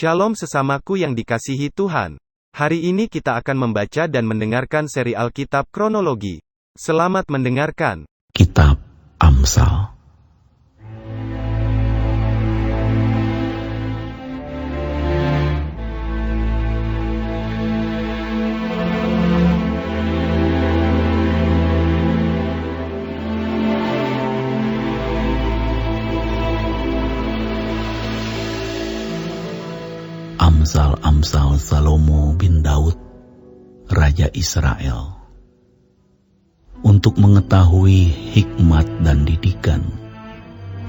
Shalom sesamaku yang dikasihi Tuhan. Hari ini kita akan membaca dan mendengarkan seri Alkitab Kronologi. Selamat mendengarkan. Kitab Amsal. Amsal Salomo bin Daud, Raja Israel. Untuk mengetahui hikmat dan didikan,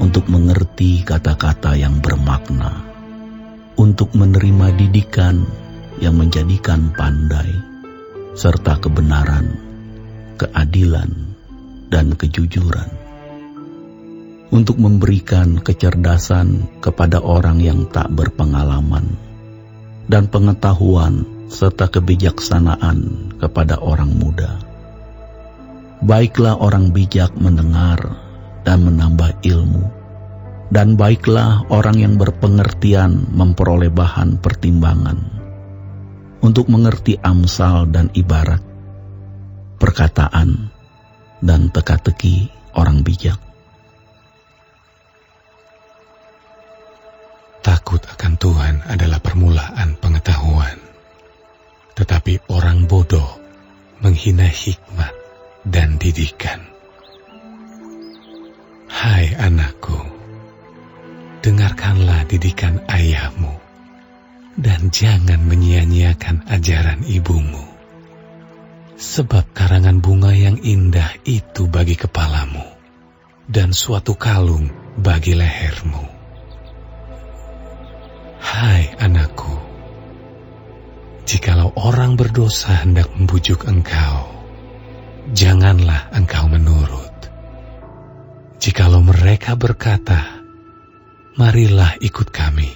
untuk mengerti kata-kata yang bermakna, untuk menerima didikan yang menjadikan pandai, serta kebenaran, keadilan, dan kejujuran, untuk memberikan kecerdasan kepada orang yang tak berpengalaman, dan pengetahuan serta kebijaksanaan kepada orang muda. Baiklah orang bijak mendengar dan menambah ilmu, dan baiklah orang yang berpengertian memperoleh bahan pertimbangan, untuk mengerti amsal dan ibarat, perkataan dan teka-teki orang bijak. Takut akan Tuhan adalah permulaan pengetahuan, tetapi orang bodoh menghina hikmat dan didikan. Hai anakku, dengarkanlah didikan ayahmu, dan jangan menyia-nyiakan ajaran ibumu. Sebab karangan bunga yang indah itu bagi kepalamu, dan suatu kalung bagi lehermu. Hai anakku, jikalau orang berdosa hendak membujuk engkau, janganlah engkau menurut. Jikalau mereka berkata, marilah ikut kami,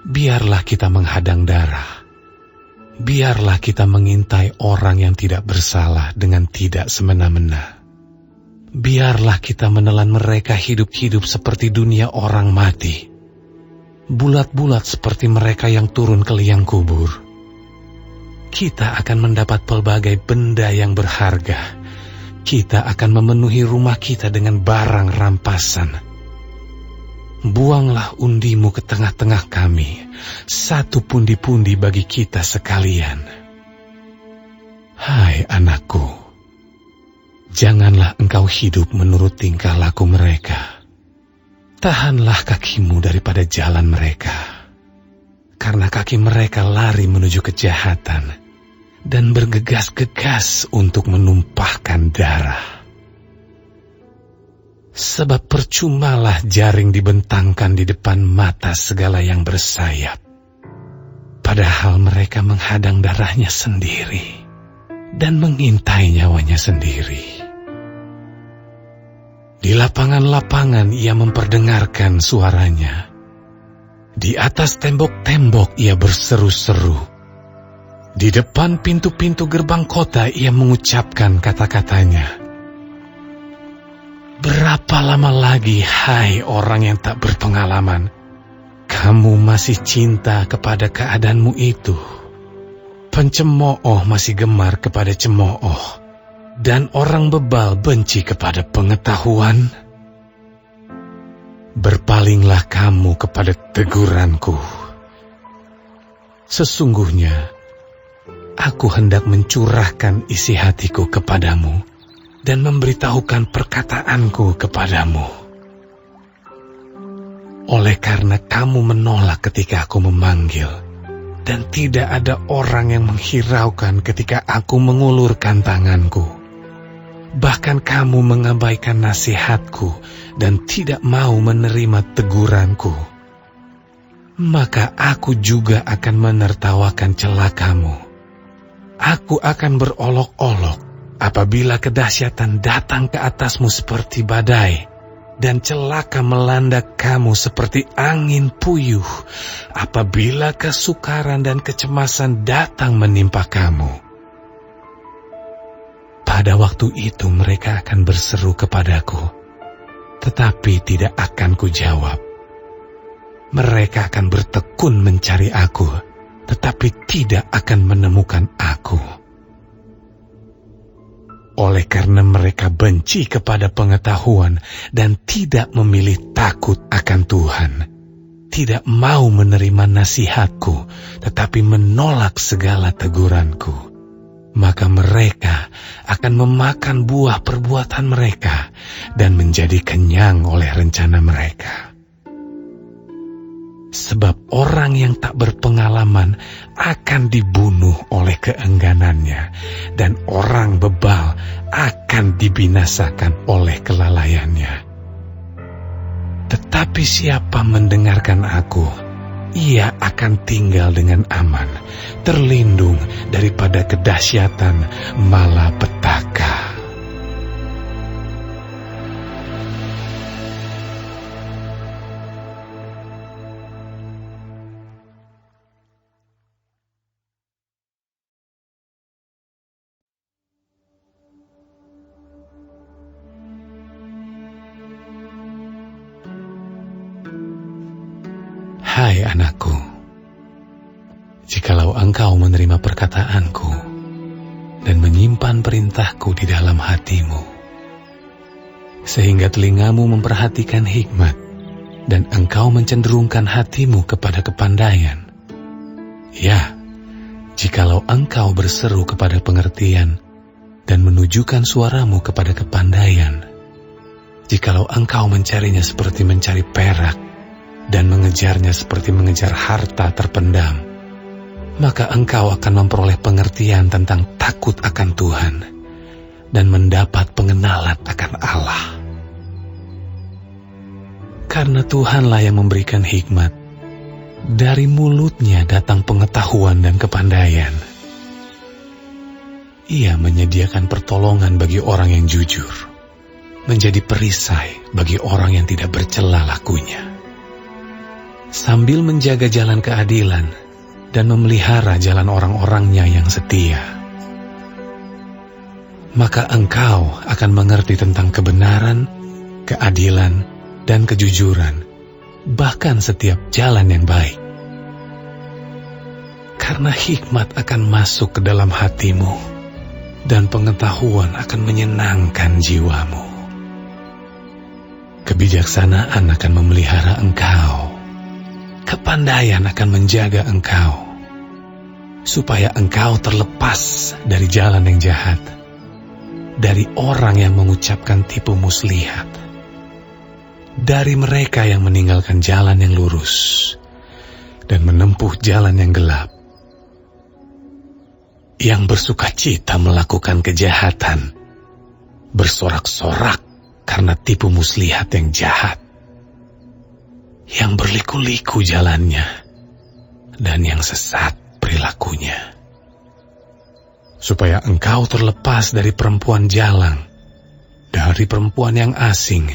biarlah kita menghadang darah, biarlah kita mengintai orang yang tidak bersalah dengan tidak semena-mena. Biarlah kita menelan mereka hidup-hidup seperti dunia orang mati, bulat-bulat seperti mereka yang turun ke liang kubur. Kita akan mendapat pelbagai benda yang berharga. Kita akan memenuhi rumah kita dengan barang rampasan. Buanglah undimu ke tengah-tengah kami, satu pundi-pundi bagi kita sekalian. Hai anakku, janganlah engkau hidup menurut tingkah laku mereka. Tahanlah kakimu daripada jalan mereka, karena kaki mereka lari menuju kejahatan dan bergegas-gegas untuk menumpahkan darah. Sebab percumalah jaring dibentangkan di depan mata segala yang bersayap, padahal mereka menghadang darahnya sendiri dan mengintai nyawanya sendiri. Di lapangan-lapangan ia memperdengarkan suaranya. Di atas tembok-tembok ia berseru-seru. Di depan pintu-pintu gerbang kota ia mengucapkan kata-katanya. Berapa lama lagi, hai orang yang tak berpengalaman, kamu masih cinta kepada keadaanmu itu? Pencemooh masih gemar kepada cemooh, dan orang bebal benci kepada pengetahuan. Berpalinglah kamu kepada teguranku. Sesungguhnya, aku hendak mencurahkan isi hatiku kepadamu dan memberitahukan perkataanku kepadamu. Oleh karena kamu menolak ketika aku memanggil, dan tidak ada orang yang menghiraukan ketika aku mengulurkan tanganku. Bahkan kamu mengabaikan nasihatku dan tidak mau menerima teguranku. Maka aku juga akan menertawakan celakamu. Aku akan berolok-olok apabila kedahsyatan datang ke atasmu seperti badai, dan celaka melanda kamu seperti angin puyuh apabila kesukaran dan kecemasan datang menimpa kamu. Pada waktu itu mereka akan berseru kepadaku, tetapi tidak akan kujawab. mereka akan bertekun mencari aku, tetapi tidak akan menemukan aku. Oleh karena mereka benci kepada pengetahuan dan tidak memilih takut akan Tuhan, tidak mau menerima nasihatku, tetapi menolak segala teguranku, maka mereka akan memakan buah perbuatan mereka dan menjadi kenyang oleh rencana mereka. Sebab orang yang tak berpengalaman akan dibunuh oleh keengganannya, dan orang bebal akan dibinasakan oleh kelalaiannya. Tetapi siapa mendengarkan aku, ia akan tinggal dengan aman, terlindung daripada kedahsyatan malapetaka. Hai anakku, jikalau engkau menerima perkataanku dan menyimpan perintahku di dalam hatimu, sehingga telingamu memperhatikan hikmat dan engkau mencenderungkan hatimu kepada kepandaian. Ya, jikalau engkau berseru kepada pengertian dan menunjukkan suaramu kepada kepandaian, jikalau engkau mencarinya seperti mencari perak dan mengejarnya seperti mengejar harta terpendam, maka engkau akan memperoleh pengertian tentang takut akan Tuhan dan mendapat pengenalan akan Allah. Karena Tuhanlah yang memberikan hikmat, dari mulutnya datang pengetahuan dan kepandaian. Ia menyediakan pertolongan bagi orang yang jujur, menjadi perisai bagi orang yang tidak bercela lakunya, sambil menjaga jalan keadilan dan memelihara jalan orang-orangnya yang setia. Maka engkau akan mengerti tentang kebenaran, keadilan, dan kejujuran, bahkan setiap jalan yang baik. Karena hikmat akan masuk ke dalam hatimu, dan pengetahuan akan menyenangkan jiwamu. Kebijaksanaan akan memelihara engkau, kepandaian akan menjaga engkau, supaya engkau terlepas dari jalan yang jahat, dari orang yang mengucapkan tipu muslihat, dari mereka yang meninggalkan jalan yang lurus dan menempuh jalan yang gelap, yang bersukacita melakukan kejahatan, bersorak-sorak karena tipu muslihat yang jahat, yang berliku-liku jalannya, dan yang sesat perilakunya. Supaya engkau terlepas dari perempuan jalang, dari perempuan yang asing,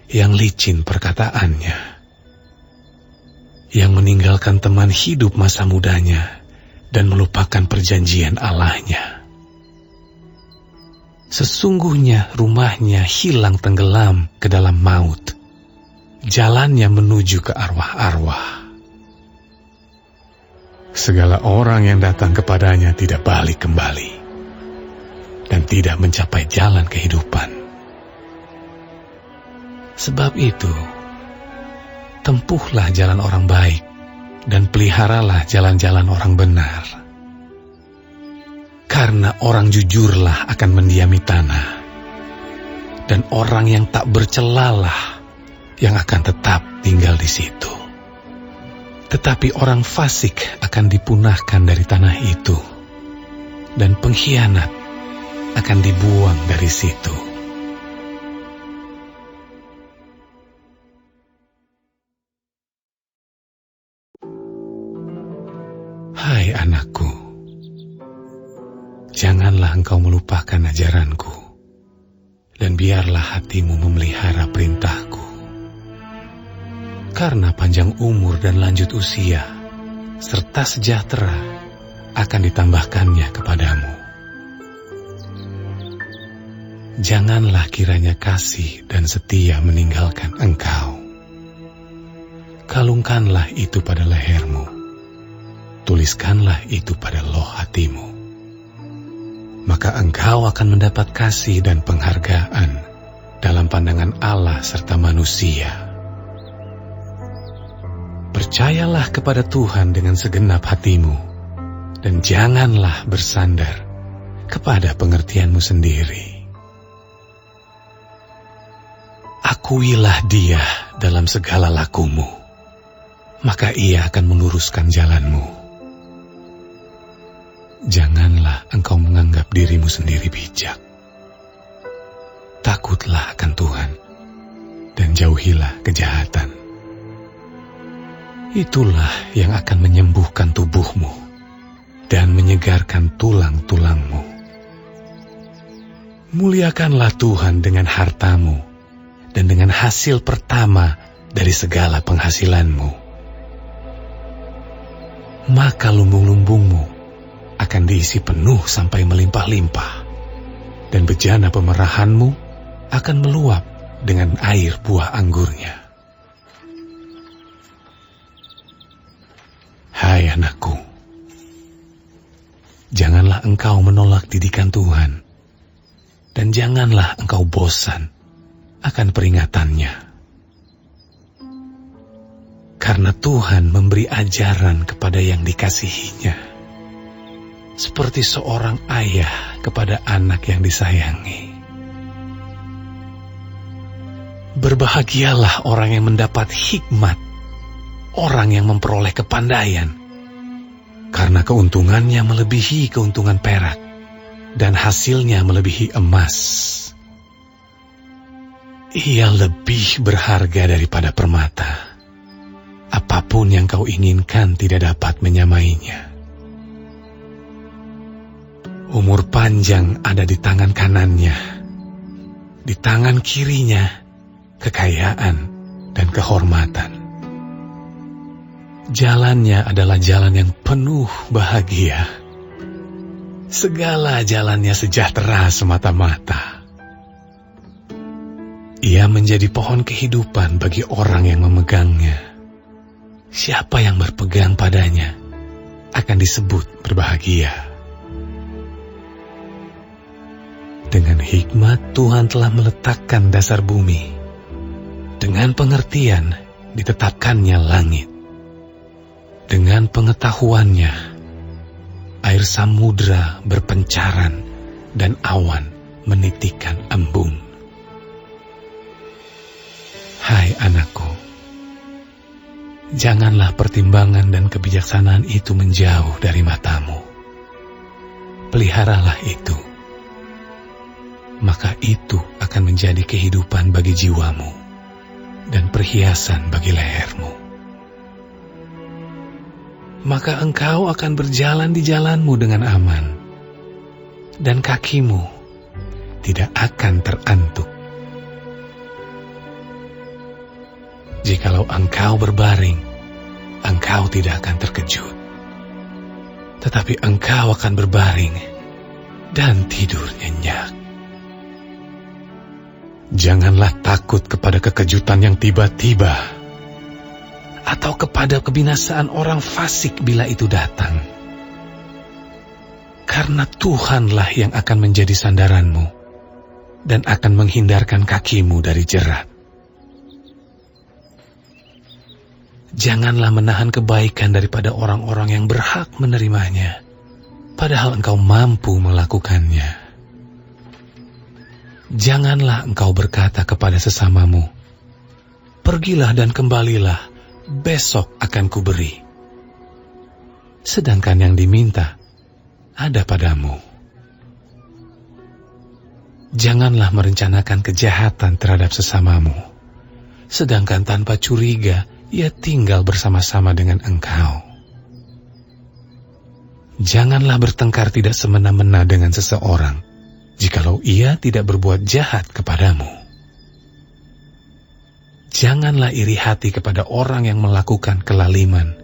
yang licin perkataannya, yang meninggalkan teman hidup masa mudanya, dan melupakan perjanjian Allahnya. Sesungguhnya rumahnya hilang tenggelam ke dalam maut, jalannya menuju ke arwah-arwah. Segala orang yang datang kepadanya tidak balik kembali dan tidak mencapai jalan kehidupan. Sebab itu, tempuhlah jalan orang baik dan peliharalah jalan-jalan orang benar. Karena orang jujurlah akan mendiami tanah, dan orang yang tak bercelalah yang akan tetap tinggal di situ. Tetapi orang fasik akan dipunahkan dari tanah itu, dan pengkhianat akan dibuang dari situ. Hai anakku, janganlah engkau melupakan ajaranku, dan biarlah hatimu memelihara perintahku. Karena panjang umur dan lanjut usia, serta sejahtera akan ditambahkannya kepadamu. Janganlah kiranya kasih dan setia meninggalkan engkau. kalungkanlah itu pada lehermu. Tuliskanlah itu pada loh hatimu. Maka engkau akan mendapat kasih dan penghargaan dalam pandangan Allah serta manusia. Percayalah kepada Tuhan dengan segenap hatimu, dan janganlah bersandar kepada pengertianmu sendiri. Akuilah Dia dalam segala lakumu, maka Ia akan meluruskan jalanmu. Janganlah engkau menganggap dirimu sendiri bijak. Takutlah akan Tuhan, dan jauhilah kejahatan. Itulah yang akan menyembuhkan tubuhmu dan menyegarkan tulang-tulangmu. Muliakanlah Tuhan dengan hartamu dan dengan hasil pertama dari segala penghasilanmu. Maka lumbung-lumbungmu akan diisi penuh sampai melimpah-limpah, dan bejana pemerahanmu akan meluap dengan air buah anggurnya. Hai anakku, janganlah engkau menolak didikan Tuhan, dan janganlah engkau bosan akan peringatannya. Karena Tuhan memberi ajaran kepada yang dikasihinya, seperti seorang ayah kepada anak yang disayangi. Berbahagialah orang yang mendapat hikmat, orang yang memperoleh kepandaian, karena keuntungannya melebihi keuntungan perak, dan hasilnya melebihi emas. Ia lebih berharga daripada permata. Apapun yang kau inginkan tidak dapat menyamainya. Umur panjang ada di tangan kanannya, di tangan kirinya kekayaan dan kehormatan. Jalannya adalah jalan yang penuh bahagia. Segala jalannya sejahtera semata-mata. Ia menjadi pohon kehidupan bagi orang yang memegangnya. Siapa yang berpegang padanya akan disebut berbahagia. Dengan hikmat Tuhan telah meletakkan dasar bumi. Dengan pengertian ditetapkannya langit. Dengan pengetahuannya air samudra berpencaran dan awan menitikan embun. Hai anakku, janganlah pertimbangan dan kebijaksanaan itu menjauh dari matamu. Peliharalah itu. Maka itu akan menjadi kehidupan bagi jiwamu dan perhiasan bagi lehermu. Maka engkau akan berjalan di jalanmu dengan aman, dan kakimu tidak akan terantuk. Jikalau engkau berbaring, engkau tidak akan terkejut, tetapi engkau akan berbaring dan tidur nyenyak. Janganlah takut kepada kekejutan yang tiba-tiba, atau kepada kebinasaan orang fasik bila itu datang. Karena Tuhanlah yang akan menjadi sandaranmu, dan akan menghindarkan kakimu dari jerat. Janganlah menahan kebaikan daripada orang-orang yang berhak menerimanya, padahal engkau mampu melakukannya. Janganlah engkau berkata kepada sesamamu, pergilah dan kembalilah, besok akan kuberi. Sedangkan yang diminta ada padamu. Janganlah merencanakan kejahatan terhadap sesamamu, sedangkan tanpa curiga ia tinggal bersama-sama dengan engkau. Janganlah bertengkar tidak semena-mena dengan seseorang, jikalau ia tidak berbuat jahat kepadamu. Janganlah iri hati kepada orang yang melakukan kelaliman,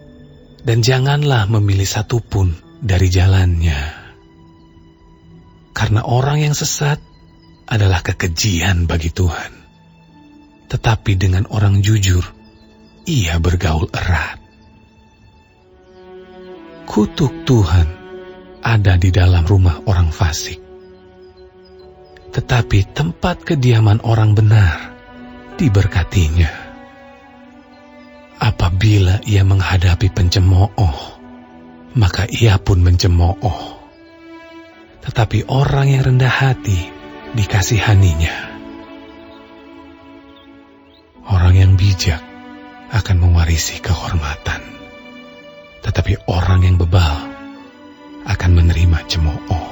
dan janganlah memilih satupun dari jalannya. Karena orang yang sesat adalah kekejian bagi Tuhan. Tetapi dengan orang jujur, ia bergaul erat. Kutuk Tuhan ada di dalam rumah orang fasik, tetapi tempat kediaman orang benar diberkatinya. Apabila ia menghadapi pencemooh, maka ia pun mencemooh. Tetapi orang yang rendah hati dikasihaninya. Orang yang bijak akan mewarisi kehormatan, tetapi orang yang bebal akan menerima cemooh.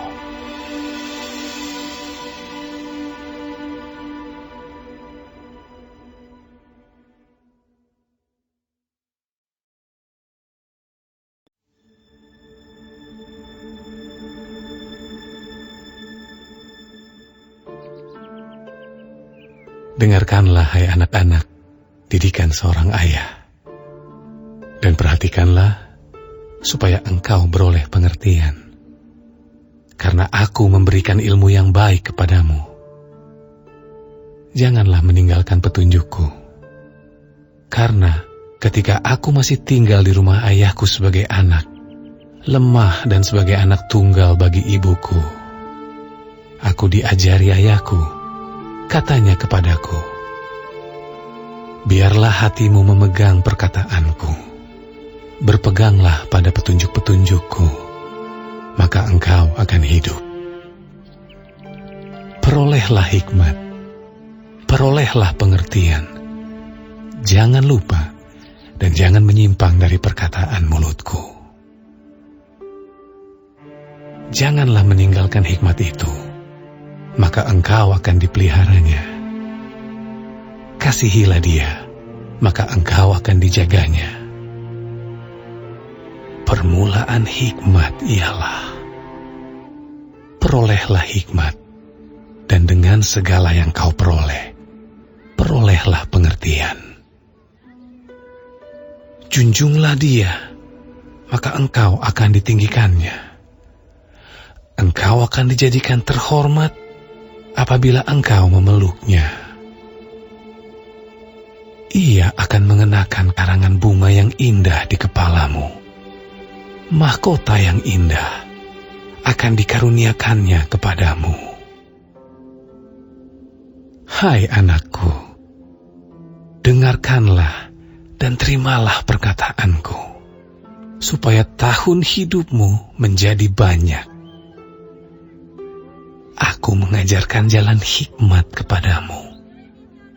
Dengarkanlah, hai anak-anak, didikan seorang ayah, dan perhatikanlah supaya engkau beroleh pengertian, karena aku memberikan ilmu yang baik kepadamu. Janganlah meninggalkan petunjukku, karena ketika aku masih tinggal di rumah ayahku sebagai anak, lemah dan sebagai anak tunggal bagi ibuku, aku diajari ayahku. Katanya kepadaku, biarlah hatimu memegang perkataanku, berpeganglah pada petunjuk-petunjukku, maka engkau akan hidup. Perolehlah hikmat, perolehlah pengertian, jangan lupa dan jangan menyimpang dari perkataan mulutku. Janganlah meninggalkan hikmat itu, maka engkau akan dipeliharanya. Kasihilah dia, maka engkau akan dijaganya. Permulaan hikmat ialah, perolehlah hikmat, dan dengan segala yang kau peroleh, perolehlah pengertian. Junjunglah dia, maka engkau akan ditinggikannya. Engkau akan dijadikan terhormat apabila engkau memeluknya. Ia akan mengenakan karangan bunga yang indah di kepalamu. Mahkota yang indah akan dikaruniakannya kepadamu. Hai anakku, dengarkanlah dan terimalah perkataanku, supaya tahun hidupmu menjadi banyak. Aku mengajarkan jalan hikmat kepadamu.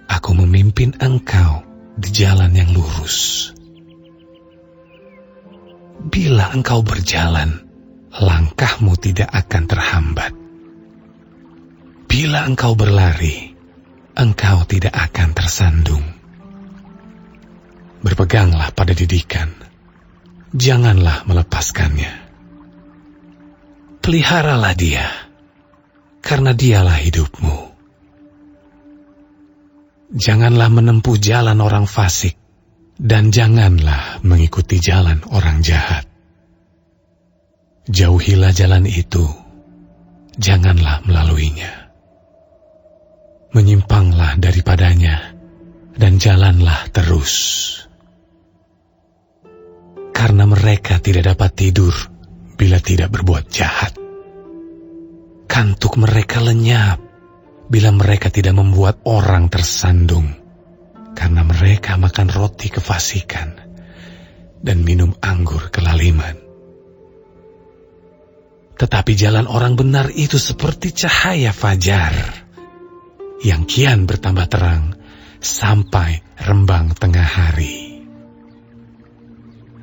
Aku memimpin engkau di jalan yang lurus. Bila engkau berjalan, langkahmu tidak akan terhambat. Bila engkau berlari, engkau tidak akan tersandung. Berpeganglah pada didikan, janganlah melepaskannya. Peliharalah dia, karena dialah hidupmu. Janganlah menempuh jalan orang fasik, dan janganlah mengikuti jalan orang jahat. Jauhilah jalan itu, janganlah melaluinya. Menyimpanglah daripadanya, dan jalanlah terus. Karena mereka tidak dapat tidur bila tidak berbuat jahat. Kantuk mereka lenyap bila mereka tidak membuat orang tersandung, karena mereka makan roti kefasikan dan minum anggur kelaliman. Tetapi jalan orang benar itu seperti cahaya fajar, yang kian bertambah terang sampai rembang tengah hari.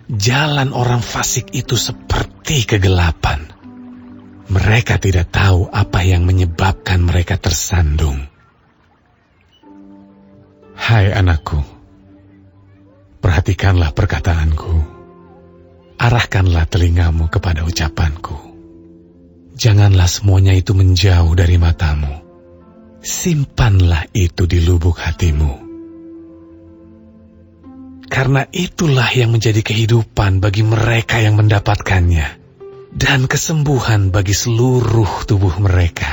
Jalan orang fasik itu seperti kegelapan. Mereka tidak tahu apa yang menyebabkan mereka tersandung. Hai anakku, perhatikanlah perkataanku. Arahkanlah telingamu kepada ucapanku. Janganlah semuanya itu menjauh dari matamu. Simpanlah itu di lubuk hatimu. Karena itulah yang menjadi kehidupan bagi mereka yang mendapatkannya, dan kesembuhan bagi seluruh tubuh mereka.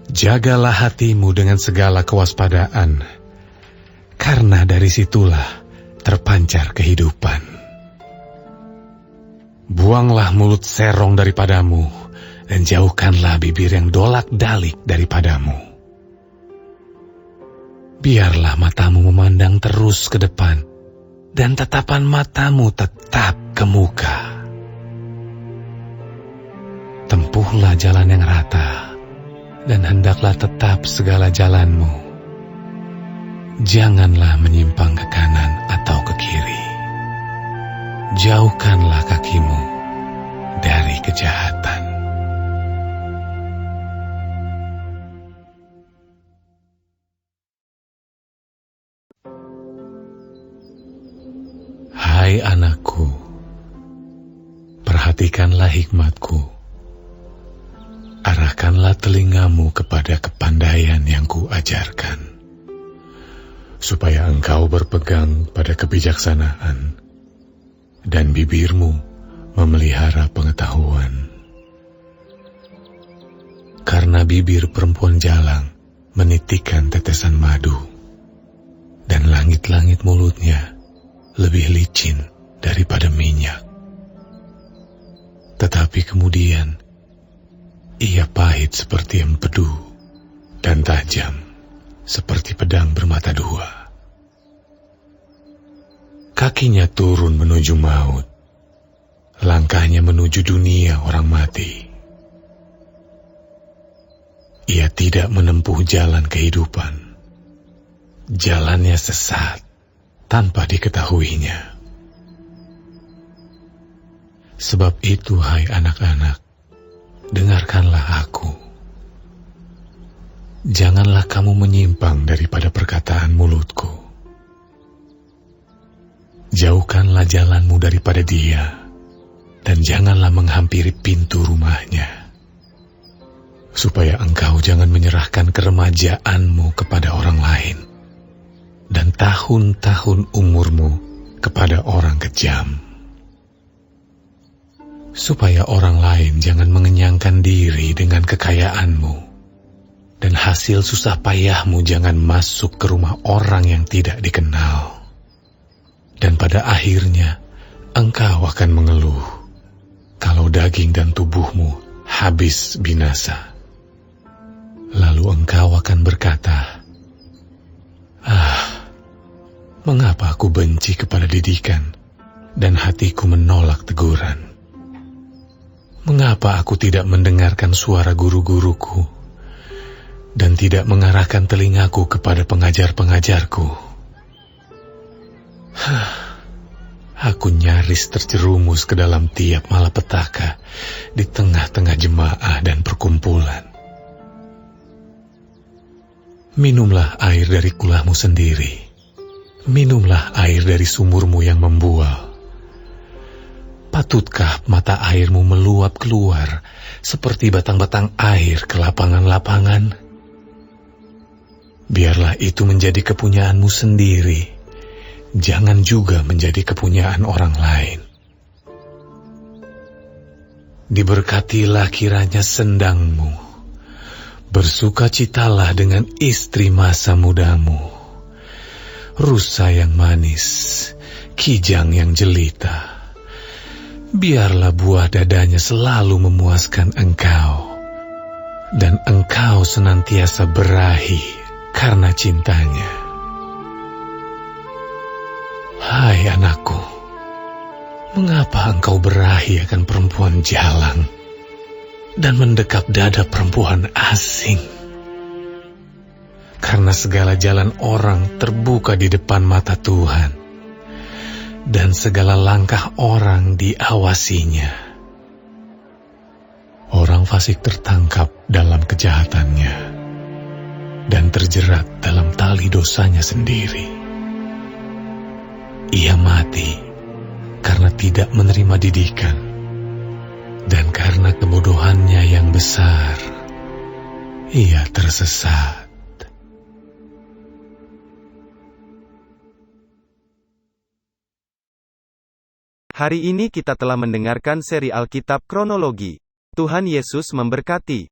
Jagalah hatimu dengan segala kewaspadaan, karena dari situlah terpancar kehidupan. Buanglah mulut serong daripadamu, dan jauhkanlah bibir yang dolak-dalik daripadamu. Biarlah matamu memandang terus ke depan, dan tatapan matamu tetap ke muka. Tempuhlah jalan yang rata, dan hendaklah tetap segala jalanmu. Janganlah menyimpang ke kanan atau ke kiri. Jauhkanlah kakimu dari kejahatan. Hai anakku, perhatikanlah hikmatku. Arahkanlah telingamu kepada kepandaian yang kuajarkan, supaya engkau berpegang pada kebijaksanaan, dan bibirmu memelihara pengetahuan. Karena bibir perempuan jalang menitikkan tetesan madu, dan langit-langit mulutnya lebih licin daripada minyak. Tetapi kemudian ia pahit seperti empedu dan tajam seperti pedang bermata dua. Kakinya turun menuju maut, langkahnya menuju dunia orang mati. Ia tidak menempuh jalan kehidupan, jalannya sesat tanpa diketahuinya. Sebab itu, hai anak-anak, dengarkanlah aku. Janganlah kamu menyimpang daripada perkataan mulutku. Jauhkanlah jalanmu daripada dia, dan janganlah menghampiri pintu rumahnya, supaya engkau jangan menyerahkan keremajaanmu kepada orang lain, dan tahun-tahun umurmu kepada orang kejam. Supaya orang lain jangan mengenyangkan diri dengan kekayaanmu, dan hasil susah payahmu jangan masuk ke rumah orang yang tidak dikenal. Dan pada akhirnya engkau akan mengeluh kalau daging dan tubuhmu habis binasa. Lalu engkau akan berkata, mengapa aku benci kepada didikan, dan hatiku menolak teguran? Mengapa aku tidak mendengarkan suara guru-guruku, dan tidak mengarahkan telingaku kepada pengajar-pengajarku? Aku nyaris terjerumus ke dalam tiap malapetaka di tengah-tengah jemaah dan perkumpulan. Minumlah air dari kulahmu sendiri. Minumlah air dari sumurmu yang membual. Patutkah mata airmu meluap keluar seperti batang-batang air ke lapangan-lapangan? Biarlah itu menjadi kepunyaanmu sendiri. Jangan juga menjadi kepunyaan orang lain. Diberkatilah kiranya sendangmu. Bersukacitalah dengan istri masa mudamu. Rusa yang manis, kijang yang jelita. Biarlah buah dadanya selalu memuaskan engkau, dan engkau senantiasa berahi karena cintanya. Hai anakku, mengapa engkau berahi akan perempuan jalang dan mendekap dada perempuan asing? Karena segala jalan orang terbuka di depan mata Tuhan, dan segala langkah orang diawasinya. Orang fasik tertangkap dalam kejahatannya, dan terjerat dalam tali dosanya sendiri. Ia mati karena tidak menerima didikan, dan karena kebodohannya yang besar, ia tersesat. Hari ini kita telah mendengarkan seri Alkitab Kronologi. Tuhan Yesus memberkati.